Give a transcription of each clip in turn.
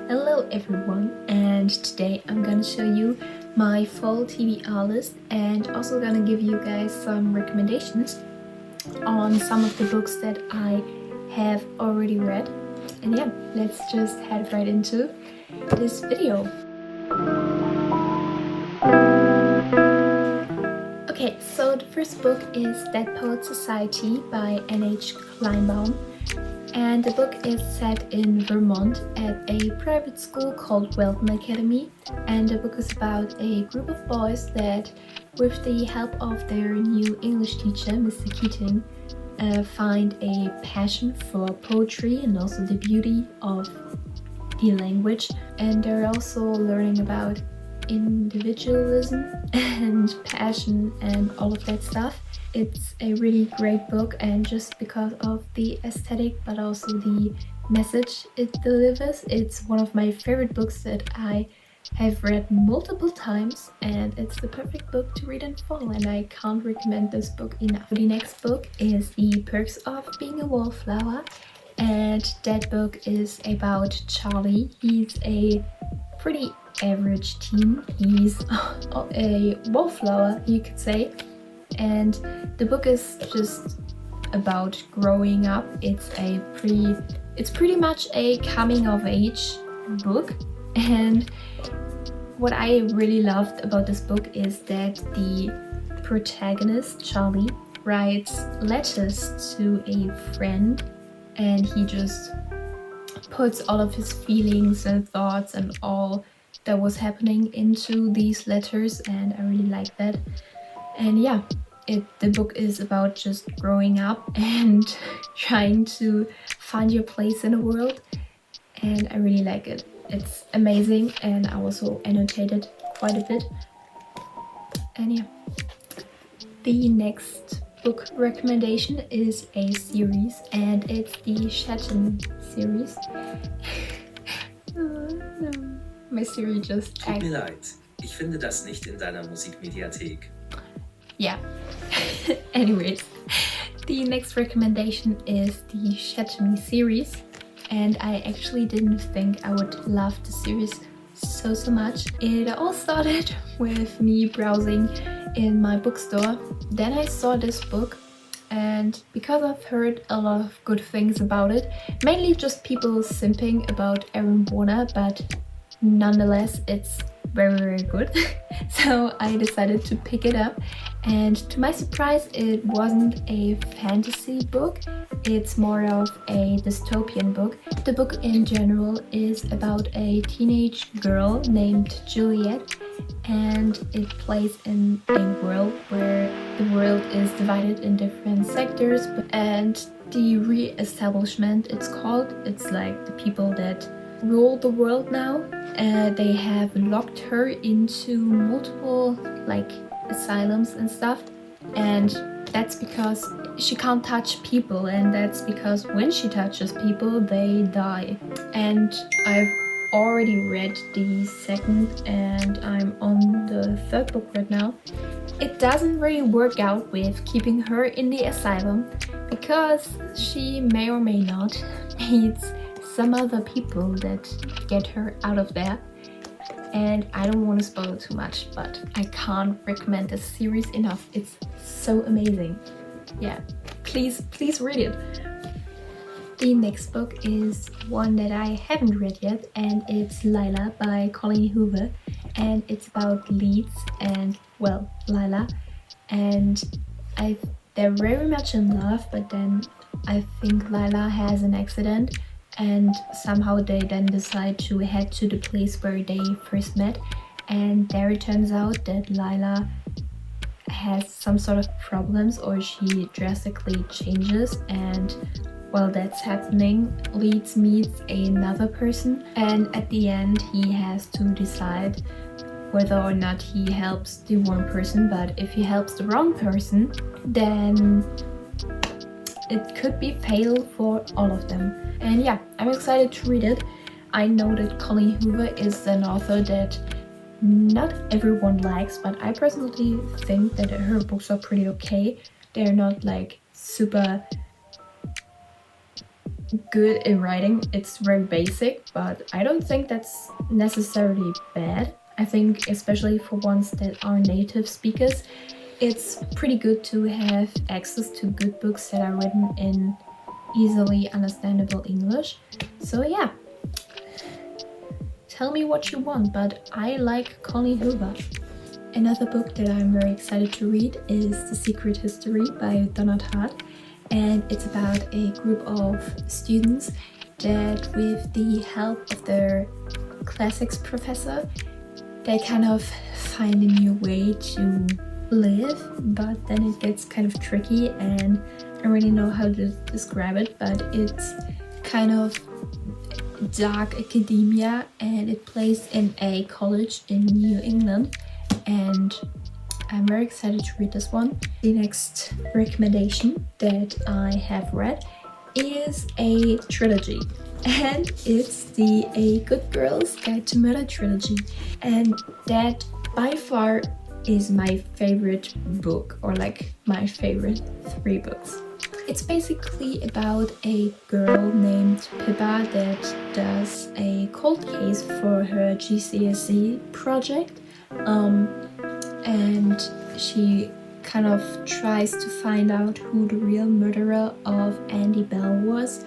Hello everyone, and today I'm gonna show you my fall TBR list and also gonna give you guys some recommendations on some of the books that I have already read. And yeah, let's just head right into this video. Okay, so the first book is Dead Poets Society by N.H. Kleinbaum. And the book is set in Vermont at a private school called Welton Academy. And the book is about a group of boys that, with the help of their new English teacher, Mr. Keating, find a passion for poetry and also the beauty of the language. And they're also learning about individualism and passion and all of that stuff. It's a really great book, and just because of the aesthetic but also the message it delivers, it's one of my favorite books that I have read multiple times, and it's the perfect book to read in fall, and I can't recommend this book enough. The next book is The Perks of Being a Wallflower, and that book is about Charlie. He's a pretty average teen. He's a wallflower, you could say. And the book is just about growing up. It's pretty much a coming of age book. And what I really loved about this book is that the protagonist, Charlie, writes letters to a friend, and he just puts all of his feelings and thoughts and all that was happening into these letters, and I really like that. And yeah, the book is about just growing up and trying to find your place in the world, and I really like it. It's amazing, and I also annotated quite a bit. And yeah, the next book recommendation is a series, and it's the Shetland series. My Siri just Tut mir leid, ich finde das nicht in deiner Musikmediathek. Yeah. Anyways, the next recommendation is the Shetland series, and I actually didn't think I would love the series so much. It all started with me browsing in my bookstore. Then I saw this book, and because I've heard a lot of good things about it, mainly just people simping about Aaron Warner, but nonetheless it's very good. So I decided to pick it up, and to my surprise it wasn't a fantasy book, it's more of a dystopian book. The book in general is about a teenage girl named Juliet, and it plays in a world where the world is divided in different sectors, and the re-establishment, it's called, it's like the people that rule the world now. They have locked her into multiple like asylums and stuff, and that's because she can't touch people, and that's because when she touches people they die. And I've already read the second, and I'm on the third book right now. It doesn't really work out with keeping her in the asylum, because she may or may not meets some other people that get her out of there. And I don't want to spoil it too much, but I can't recommend this series enough. It's so amazing. Yeah, please read it. The next book is one that I haven't read yet, and it's Lila by Colleen Hoover, and it's about Leeds and, well, Lila, and they're very much in love, but then I think Lila has an accident, and somehow they then decide to head to the place where they first met, and there it turns out that Lila has some sort of problems, or she drastically changes, and while that's happening, Leeds meets another person, and at the end he has to decide whether or not he helps the one person, but if he helps the wrong person, then it could be fatal for all of them. And yeah, I'm excited to read it. I know that Colleen Hoover is an author that not everyone likes, but I personally think that her books are pretty okay. They're not like super good in writing. It's very basic, but I don't think that's necessarily bad. I think especially for ones that are native speakers, it's pretty good to have access to good books that are written in easily understandable English. So yeah, tell me what you want, but I like Connie Hoover. Another book that I'm very excited to read is The Secret History by Donna Tartt, and it's about a group of students that, with the help of their classics professor, they kind of find a new way to live, but then it gets kind of tricky, and I don't really know how to describe it, but it's kind of dark academia, and it plays in a college in New England, and I'm very excited to read this one. The next recommendation that I have read is a trilogy, and it's the A Good Girl's Guide to Murder trilogy, and that by far is my favorite book, or like my favorite 3 books. It's basically about a girl named Pippa that does a cold case for her GCSE project, and she kind of tries to find out who the real murderer of Andy Bell was,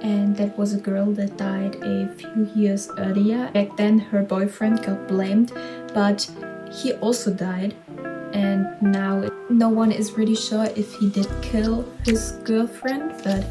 and that was a girl that died a few years earlier. Back then her boyfriend got blamed, but he also died, and now no one is really sure if he did kill his girlfriend, but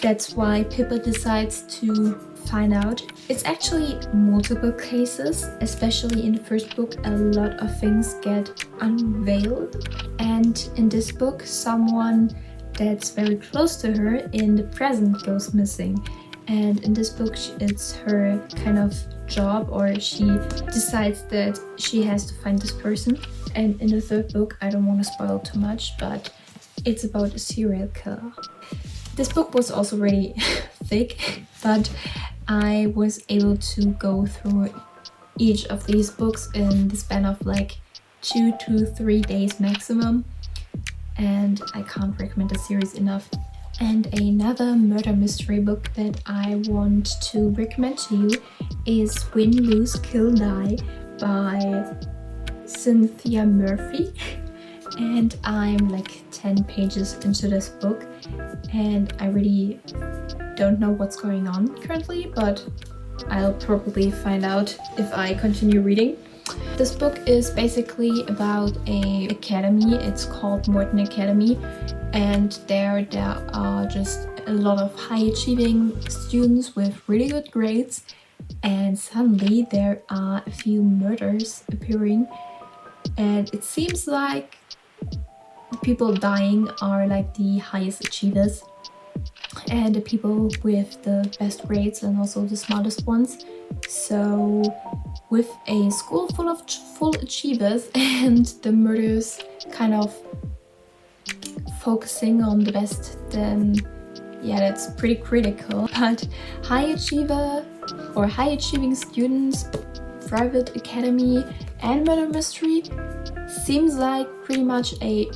that's why Pippa decides to find out. It's actually multiple cases, especially in the first book. A lot of things get unveiled, and in this book someone that's very close to her in the present goes missing, and in this book it's her kind of job, or she decides that she has to find this person. And in the third book, I don't want to spoil too much, but it's about a serial killer. This book was also really thick, but I was able to go through each of these books in the span of like 2 to 3 days maximum, and I can't recommend the series enough. And another murder mystery book that I want to recommend to you is Win, Lose, Kill, Die by Cynthia Murphy, and I'm like 10 pages into this book, and I really don't know what's going on currently, but I'll probably find out if I continue reading. This book is basically about a academy. It's called Morton Academy, and there are just a lot of high achieving students with really good grades, and suddenly there are a few murders appearing, and it seems like the people dying are like the highest achievers and the people with the best grades, and also the smartest ones. So with a school full of full achievers and the murders kind of focusing on the best, then yeah, that's pretty critical. But high achiever or high achieving students, private academy, and murder mystery seems like pretty much a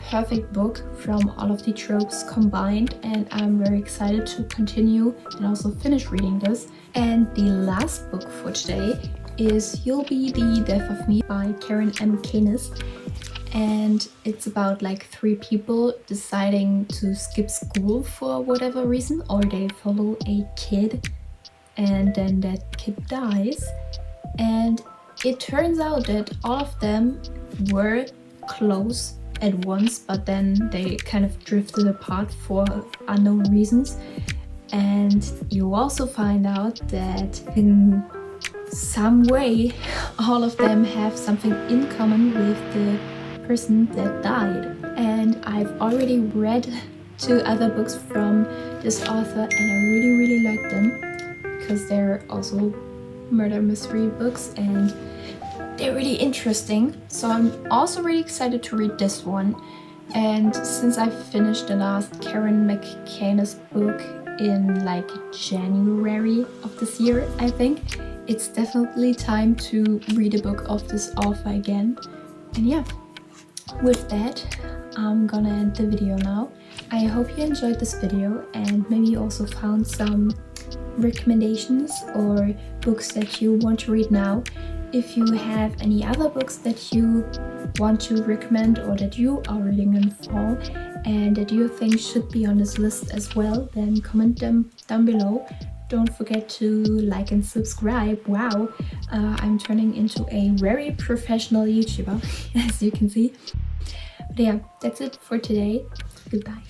perfect book from all of the tropes combined, and I'm very excited to continue and also finish reading this. And the last book for today is You'll Be the Death of Me by Karen M. Canis, and it's about like 3 people deciding to skip school for whatever reason, or they follow a kid and then that kid dies, and it turns out that all of them were close at once, but then they kind of drifted apart for unknown reasons. And you also find out that in some way all of them have something in common with the person that died. And I've already read 2 other books from this author, and I really like them because they're also murder mystery books and they're really interesting. So I'm also really excited to read this one. And since I finished the last Karen McCanis book in like January of this year, I think, it's definitely time to read a book of this author again. And yeah, with that, I'm gonna end the video now. I hope you enjoyed this video and maybe you also found some recommendations or books that you want to read now. If you have any other books that you want to recommend or that you are reading in fall and that you think should be on this list as well, then comment them down below. Don't forget to like and subscribe. Wow, I'm turning into a very professional YouTuber, as you can see. But yeah, that's it for today. Goodbye.